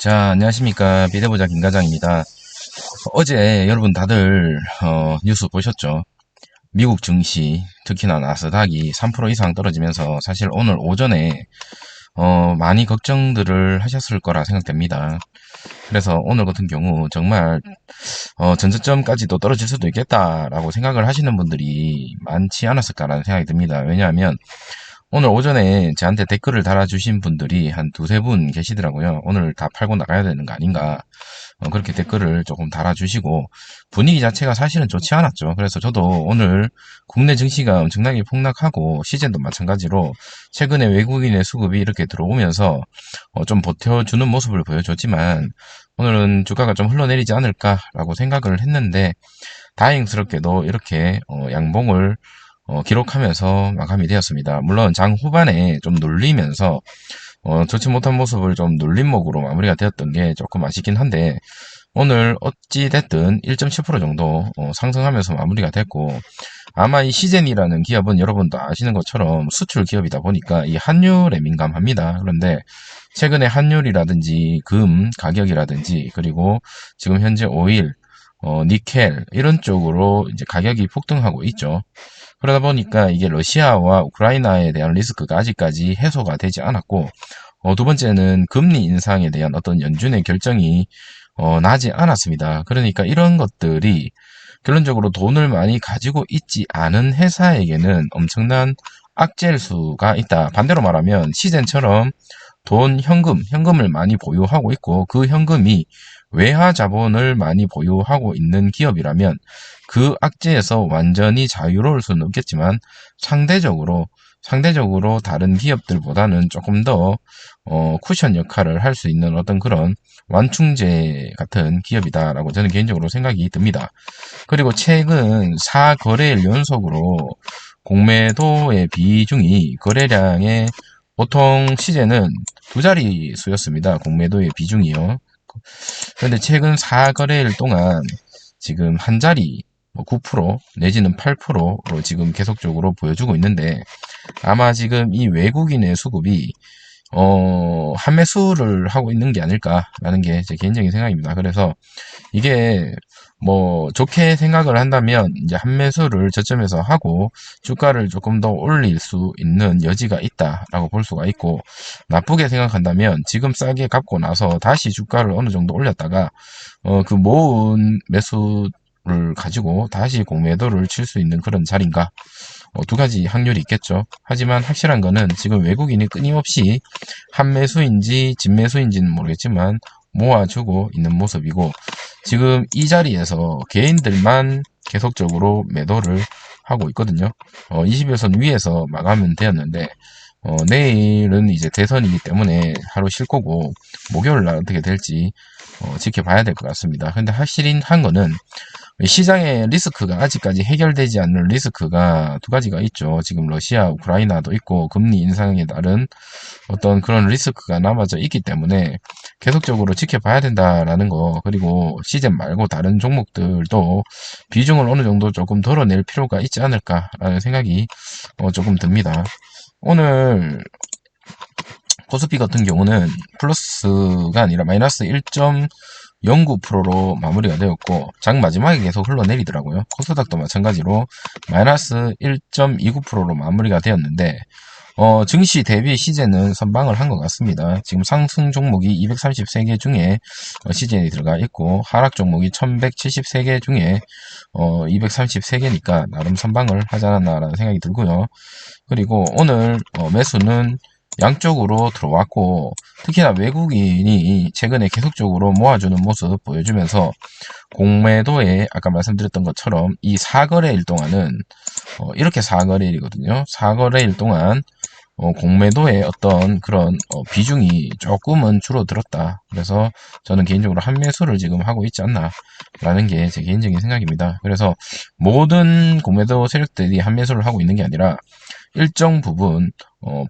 자, 안녕하십니까. 비대보자 김과장입니다. 어제 여러분 다들 뉴스 보셨죠? 미국 증시, 특히나 나스닥이 3% 이상 떨어지면서 사실 오늘 오전에 많이 걱정들을 하셨을 거라 생각됩니다. 그래서 오늘 같은 경우 정말 전저점까지도 떨어질 수도 있겠다라고 생각을 하시는 분들이 많지 않았을까라는 생각이 듭니다. 왜냐하면 오늘 오전에 저한테 댓글을 달아주신 분들이 한 두세 분 계시더라고요. 오늘 다 팔고 나가야 되는 거 아닌가. 그렇게 댓글을 조금 달아주시고 분위기 자체가 사실은 좋지 않았죠. 그래서 저도 오늘 국내 증시가 엄청나게 폭락하고 시즌도 마찬가지로 최근에 외국인의 수급이 이렇게 들어오면서 좀 버텨주는 모습을 보여줬지만 오늘은 주가가 좀 흘러내리지 않을까라고 생각을 했는데 다행스럽게도 이렇게 양봉을 기록하면서 마감이 되었습니다. 물론 장 후반에 좀 눌리면서 좋지 못한 모습을 좀 눌림목으로 마무리가 되었던 게 조금 아쉽긴 한데 오늘 어찌 됐든 1.7% 정도 상승하면서 마무리가 됐고 아마 이 시젠이라는 기업은 여러분도 아시는 것처럼 수출 기업이다 보니까 이 환율에 민감합니다. 그런데 최근에 환율이라든지 금 가격이라든지 그리고 지금 현재 오일, 니켈 이런 쪽으로 이제 가격이 폭등하고 있죠. 그러다 보니까 이게 러시아와 우크라이나에 대한 리스크가 아직까지 해소가 되지 않았고, 두 번째는 금리 인상에 대한 어떤 연준의 결정이 나지 않았습니다. 그러니까 이런 것들이 결론적으로 돈을 많이 가지고 있지 않은 회사에게는 엄청난 악재일 수가 있다. 반대로 말하면 시젠처럼 현금을 많이 보유하고 있고 그 현금이 외화 자본을 많이 보유하고 있는 기업이라면 그 악재에서 완전히 자유로울 수는 없겠지만 상대적으로 다른 기업들보다는 조금 더 쿠션 역할을 할 수 있는 어떤 그런 완충제 같은 기업이다라고 저는 개인적으로 생각이 듭니다. 그리고 최근 4거래일 연속으로 공매도의 비중이 거래량의 보통 시제는 두 자리 수였습니다. 공매도의 비중이요. 그런데 최근 4거래일 동안 지금 한 자리 9% 내지는 8%로 지금 계속적으로 보여주고 있는데 아마 지금 이 외국인의 수급이 한매수를 하고 있는 게 아닐까라는 게 제 개인적인 생각입니다. 그래서 이게 뭐 좋게 생각을 한다면 이제 한매수를 저점에서 하고 주가를 조금 더 올릴 수 있는 여지가 있다라고 볼 수가 있고 나쁘게 생각한다면 지금 싸게 갚고 나서 다시 주가를 어느 정도 올렸다가 그 모은 매수를 가지고 다시 공매도를 칠 수 있는 그런 자리인가 두 가지 확률이 있겠죠. 하지만 확실한 거는 지금 외국인이 끊임없이 한매수인지 진매수인지는 모르겠지만 모아주고 있는 모습이고 지금 이 자리에서 개인들만 계속적으로 매도를 하고 있거든요. 21선 위에서 마감은 되었는데 내일은 이제 대선이기 때문에 하루 쉴 거고 목요일 날 어떻게 될지 지켜봐야 될 것 같습니다. 근데 확실히 한 거는 시장의 리스크가 아직까지 해결되지 않는 리스크가 두 가지가 있죠. 지금 러시아, 우크라이나도 있고 금리 인상에 따른 어떤 그런 리스크가 남아져 있기 때문에 계속적으로 지켜봐야 된다라는 거 그리고 시즌 말고 다른 종목들도 비중을 어느 정도 조금 덜어낼 필요가 있지 않을까라는 생각이 조금 듭니다. 오늘 코스피 같은 경우는 플러스가 아니라 마이너스 1.09%로 마무리가 되었고 장 마지막에 계속 흘러내리더라고요. 코스닥도 마찬가지로 마이너스 1.29%로 마무리가 되었는데 증시 대비 시제는 선방을 한 것 같습니다. 지금 상승 종목이 233개 중에 시제에 들어가 있고 하락 종목이 1173개 중에 233개니까 나름 선방을 하지 않았나라는 생각이 들고요. 그리고 오늘 매수는 양쪽으로 들어왔고 특히나 외국인이 최근에 계속적으로 모아주는 모습 보여주면서 공매도에 아까 말씀드렸던 것처럼 이 4거래일 동안은 이렇게 4거래일이거든요. 4거래일 동안 공매도의 어떤 그런 비중이 조금은 줄어들었다. 그래서 저는 개인적으로 한매수를 지금 하고 있지 않나라는 게 제 개인적인 생각입니다. 그래서 모든 공매도 세력들이 한매수를 하고 있는 게 아니라 일정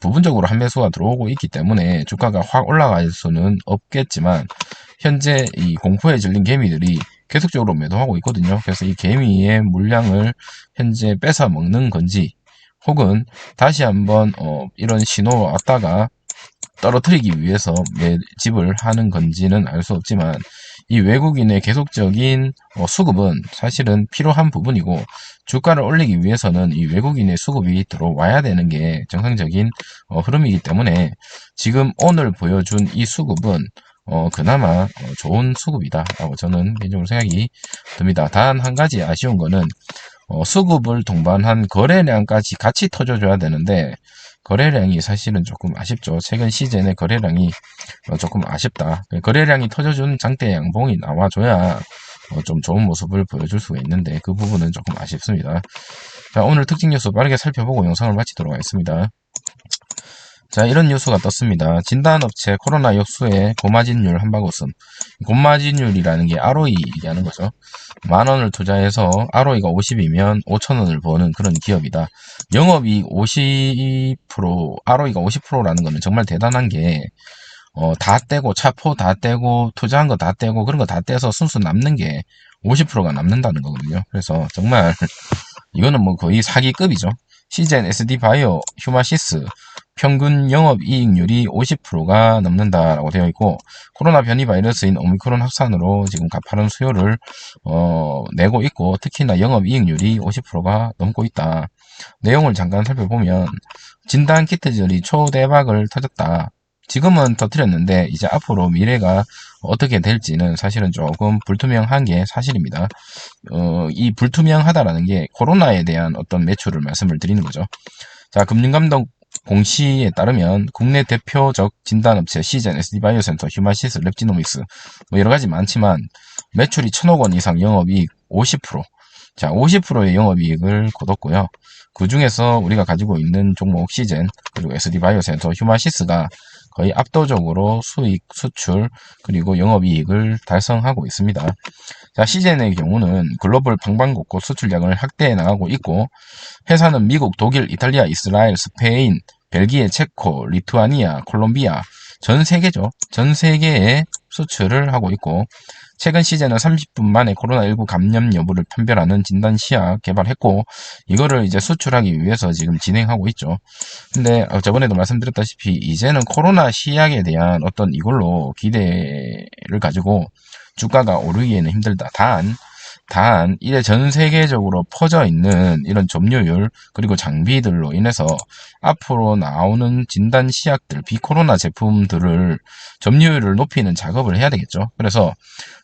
부분적으로 한매수가 들어오고 있기 때문에 주가가 확 올라갈 수는 없겠지만 현재 이 공포에 질린 개미들이 계속적으로 매도하고 있거든요. 그래서 이 개미의 물량을 현재 뺏어 먹는 건지 혹은 다시 한번 이런 신호가 왔다가 떨어뜨리기 위해서 매집을 하는 건지는 알 수 없지만 이 외국인의 계속적인 수급은 사실은 필요한 부분이고 주가를 올리기 위해서는 이 외국인의 수급이 들어와야 되는 게 정상적인 흐름이기 때문에 지금 오늘 보여준 이 수급은 그나마 좋은 수급이다라고 저는 개인적으로 생각이 듭니다. 단 한 가지 아쉬운 거는 수급을 동반한 거래량까지 같이 터져줘야 되는데 거래량이 사실은 조금 아쉽죠. 최근 시즌의 거래량이 조금 아쉽다. 거래량이 터져준 장대 양봉이 나와줘야 좀 좋은 모습을 보여줄 수가 있는데 그 부분은 조금 아쉽습니다. 자, 오늘 특징 뉴스 빠르게 살펴보고 영상을 마치도록 하겠습니다. 자, 이런 뉴스가 떴습니다. 진단업체 코로나 역수의 고마진율 한바구음. 고마진율이라는 게 ROE 얘기하는 거죠. 10,000원을 투자해서 ROE가 50이면 5,000원을 버는 그런 기업이다. 영업이익 50%, ROE가 50%라는 거는 정말 대단한 게, 다 떼고, 차포 다 떼고, 투자한 거 다 떼고, 그런 거 다 떼서 순수 남는 게 50%가 남는다는 거거든요. 그래서 정말, 이거는 뭐 거의 사기급이죠. 시젠, SD바이오, 휴마시스, 평균 영업이익률이 50%가 넘는다라고 되어 있고 코로나 변이 바이러스인 오미크론 확산으로 지금 가파른 수요를 내고 있고 특히나 영업이익률이 50%가 넘고 있다. 내용을 잠깐 살펴보면 진단키트들이 초대박을 터졌다. 지금은 터뜨렸는데 이제 앞으로 미래가 어떻게 될지는 사실은 조금 불투명한 게 사실입니다. 이 불투명하다라는 게 코로나에 대한 어떤 매출을 말씀을 드리는 거죠. 자, 금융감독 공시에 따르면 국내 대표적 진단업체 시젠, SD바이오센터, 휴마시스, 랩지노믹스 뭐 여러가지 많지만 매출이 1,000억 원 이상 영업이익 50%. 자, 50%의 영업이익을 거뒀고요. 그 중에서 우리가 가지고 있는 종목 시젠, 그리고 SD바이오센터, 휴마시스가 거의 압도적으로 수익, 수출, 그리고 영업이익을 달성하고 있습니다. 자, 시젠의 경우는 글로벌 방방곡곡 수출량을 확대해 나가고 있고 회사는 미국, 독일, 이탈리아, 이스라엘, 스페인, 벨기에, 체코, 리투아니아, 콜롬비아 전 세계죠. 전 세계에 수출을 하고 있고 최근 시즌은 30분 만에 코로나19 감염 여부를 판별하는 진단 시약 개발했고 이거를 이제 수출하기 위해서 지금 진행하고 있죠. 근데 저번에도 말씀드렸다시피 이제는 코로나 시약에 대한 어떤 이걸로 기대를 가지고 주가가 오르기에는 힘들다. 단 이제 전 세계적으로 퍼져 있는 이런 점유율 그리고 장비들로 인해서 앞으로 나오는 진단 시약들 비코로나 제품들을 점유율을 높이는 작업을 해야 되겠죠. 그래서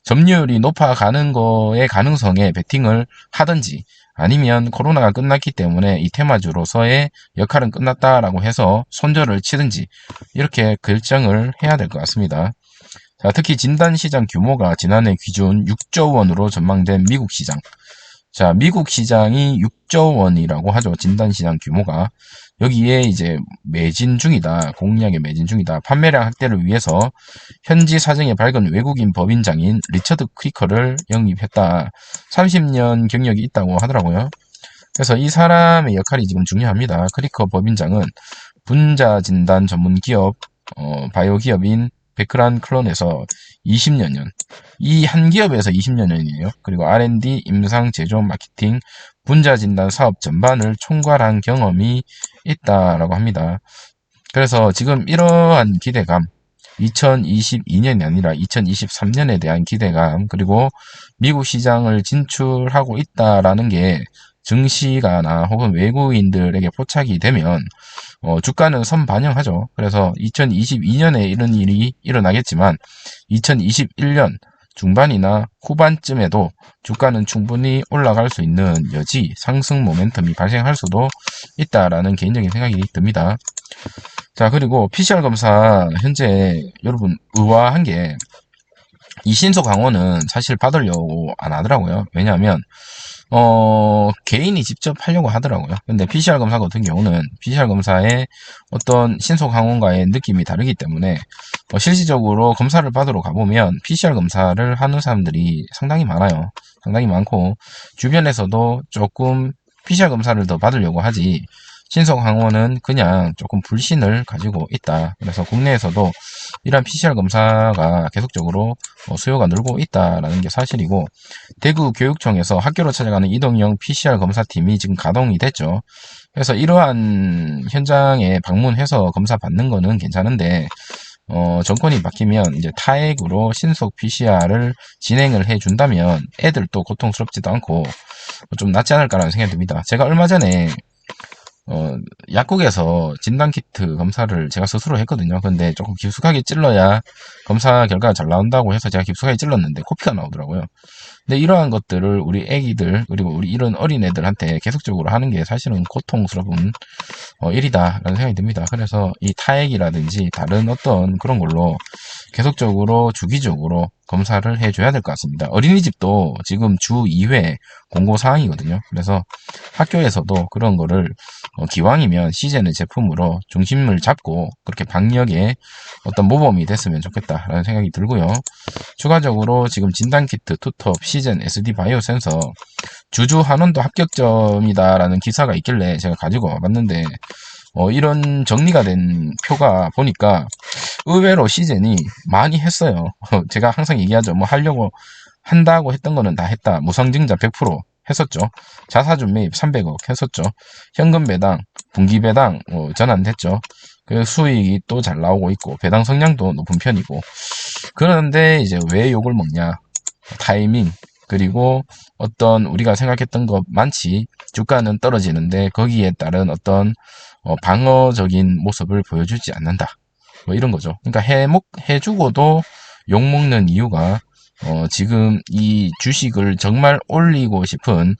점유율이 높아가는 거의 가능성에 베팅을 하든지 아니면 코로나가 끝났기 때문에 이 테마주로서의 역할은 끝났다라고 해서 손절을 치든지 이렇게 결정을 해야 될 것 같습니다. 자, 특히 진단시장 규모가 지난해 기준 6조 원으로 전망된 미국 시장. 자, 미국 시장이 6조 원이라고 하죠. 진단시장 규모가. 여기에 이제 매진 중이다. 공략에 매진 중이다. 판매량 확대를 위해서 현지 사정에 밝은 외국인 법인장인 리처드 크리커를 영입했다. 30년 경력이 있다고 하더라고요. 그래서 이 사람의 역할이 지금 중요합니다. 크리커 법인장은 분자 진단 전문 기업, 바이오 기업인 베크란 클론에서 20년, 이 한 기업에서 20년이에요. 그리고 R&D, 임상, 제조, 마케팅, 분자 진단 사업 전반을 총괄한 경험이 있다라고 합니다. 그래서 지금 이러한 기대감, 2022년이 아니라 2023년에 대한 기대감, 그리고 미국 시장을 진출하고 있다라는 게 증시가나 혹은 외국인들에게 포착이 되면 주가는 선반영하죠. 그래서 2022년에 이런 일이 일어나겠지만 2021년 중반이나 후반쯤에도 주가는 충분히 올라갈 수 있는 여지, 상승 모멘텀이 발생할 수도 있다라는 개인적인 생각이 듭니다. 자, 그리고 PCR 검사 현재 여러분 의아한 게 이 신속 강원은 사실 받으려고 안 하더라고요. 왜냐하면 개인이 직접 하려고 하더라고요. 근데 PCR 검사 같은 경우는 PCR 검사의 어떤 신속 항원과의 느낌이 다르기 때문에 실질적으로 검사를 받으러 가보면 PCR 검사를 하는 사람들이 상당히 많아요. 상당히 많고 주변에서도 조금 PCR 검사를 더 받으려고 하지 신속 항원은 그냥 조금 불신을 가지고 있다. 그래서 국내에서도 이러한 PCR 검사가 계속적으로 수요가 늘고 있다라는 게 사실이고 대구 교육청에서 학교로 찾아가는 이동형 PCR 검사팀이 지금 가동이 됐죠. 그래서 이러한 현장에 방문해서 검사 받는 거는 괜찮은데, 정권이 바뀌면 이제 타액으로 신속 PCR을 진행을 해준다면 애들도 고통스럽지도 않고 좀 낫지 않을까라는 생각이 듭니다. 제가 얼마 전에 약국에서 진단키트 검사를 제가 스스로 했거든요. 근데 조금 깊숙하게 찔러야 검사 결과가 잘 나온다고 해서 제가 깊숙하게 찔렀는데 코피가 나오더라고요. 근데 이러한 것들을 우리 애기들, 그리고 우리 이런 어린애들한테 계속적으로 하는 게 사실은 고통스러운 일이다라는 생각이 듭니다. 그래서 이 타액이라든지 다른 어떤 그런 걸로 계속적으로 주기적으로 검사를 해줘야 될 것 같습니다. 어린이집도 지금 주 2회 공고사항이거든요. 그래서 학교에서도 그런 거를 기왕이면 시제는 제품으로 중심을 잡고 그렇게 방역에 어떤 모범이 됐으면 좋겠다라는 생각이 들고요. 추가적으로 지금 진단키트, 투톱, 시젠, SD 바이오 센서 주주 한원도 합격점이다라는 기사가 있길래 제가 가지고 와봤는데 이런 정리가 된 표가 보니까 의외로 시젠이 많이 했어요. 제가 항상 얘기하죠. 뭐 하려고 한다고 했던 거는 다 했다. 무상증자 100% 했었죠. 자사주 매입 300억 했었죠. 현금 배당, 분기 배당 전환됐죠. 그 수익이 또 잘 나오고 있고 배당 성량도 높은 편이고. 그런데 이제 왜 욕을 먹냐? 타이밍, 그리고 어떤 우리가 생각했던 것 많지, 주가는 떨어지는데 거기에 따른 어떤 방어적인 모습을 보여주지 않는다. 뭐 이런 거죠. 그러니까 해주고도 욕먹는 이유가 지금 이 주식을 정말 올리고 싶은,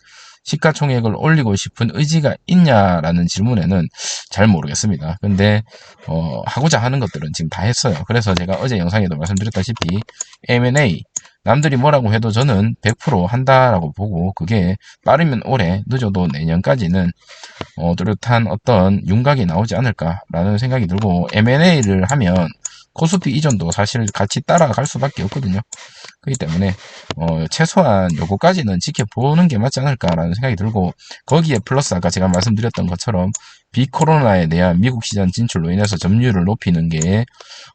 시가총액을 올리고 싶은 의지가 있냐라는 질문에는 잘 모르겠습니다. 근데 하고자 하는 것들은 지금 다 했어요. 그래서 제가 어제 영상에도 말씀드렸다시피 M&A, 남들이 뭐라고 해도 저는 100% 한다라고 보고, 그게 빠르면 올해, 늦어도 내년까지는 뚜렷한 어떤 윤곽이 나오지 않을까라는 생각이 들고, M&A를 하면 코스피 이전도 사실 같이 따라갈 수밖에 없거든요. 그렇기 때문에 최소한 요거까지는 지켜보는 게 맞지 않을까라는 생각이 들고, 거기에 플러스 아까 제가 말씀드렸던 것처럼 비코로나에 대한 미국 시장 진출로 인해서 점유율을 높이는 게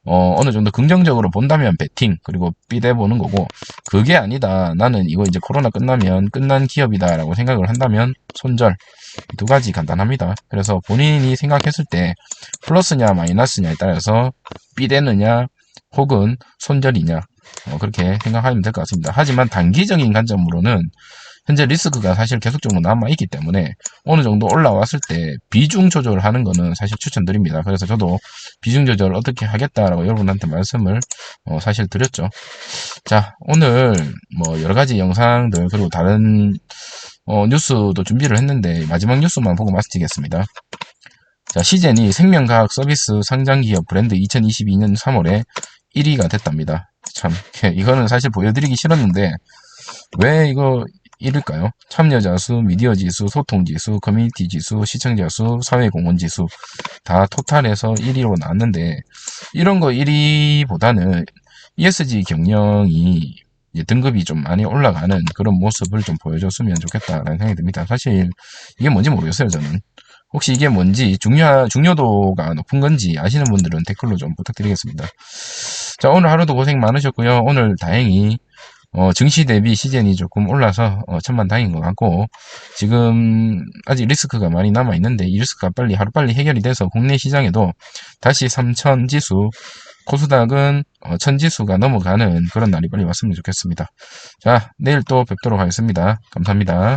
어느 정도 긍정적으로 본다면 베팅, 그리고 삐대 보는 거고, 그게 아니다, 나는 이거 이제 코로나 끝나면 끝난 기업이다라고 생각을 한다면 손절. 두 가지 간단합니다. 그래서 본인이 생각했을 때 플러스냐 마이너스냐에 따라서 삐대느냐 혹은 손절이냐 그렇게 생각하면 될 것 같습니다. 하지만 단기적인 관점으로는 현재 리스크가 사실 계속적으로 남아있기 때문에 어느 정도 올라왔을 때 비중 조절을 하는 거는 사실 추천드립니다. 그래서 저도 비중 조절을 어떻게 하겠다라고 여러분한테 말씀을 사실 드렸죠. 자, 오늘 뭐 여러 가지 영상들, 그리고 다른 뉴스도 준비를 했는데 마지막 뉴스만 보고 마치겠습니다. 자, 시젠이 생명과학 서비스 상장기업 브랜드 2022년 3월에 1위가 됐답니다. 참, 이거는 사실 보여드리기 싫었는데 왜 이거 1위일까요? 참여자 수, 미디어 지수, 소통 지수, 커뮤니티 지수, 시청자 수, 사회 공헌 지수 다 토탈해서 1위로 나왔는데, 이런 거 1위보다는 ESG 경영이 등급이 좀 많이 올라가는 그런 모습을 좀 보여줬으면 좋겠다라는 생각이 듭니다. 사실 이게 뭔지 모르겠어요, 저는. 혹시 이게 뭔지, 중요도가 높은 건지 아시는 분들은 댓글로 좀 부탁드리겠습니다. 자, 오늘 하루도 고생 많으셨고요. 오늘 다행히 증시 대비 시젠이 조금 올라서 천만다행인 것 같고, 지금 아직 리스크가 많이 남아 있는데 이 리스크가 하루빨리 해결이 돼서 국내 시장에도 다시 3000 지수, 코스닥은 1000 지수가 넘어가는 그런 날이 빨리 왔으면 좋겠습니다. 자, 내일 또 뵙도록 하겠습니다. 감사합니다.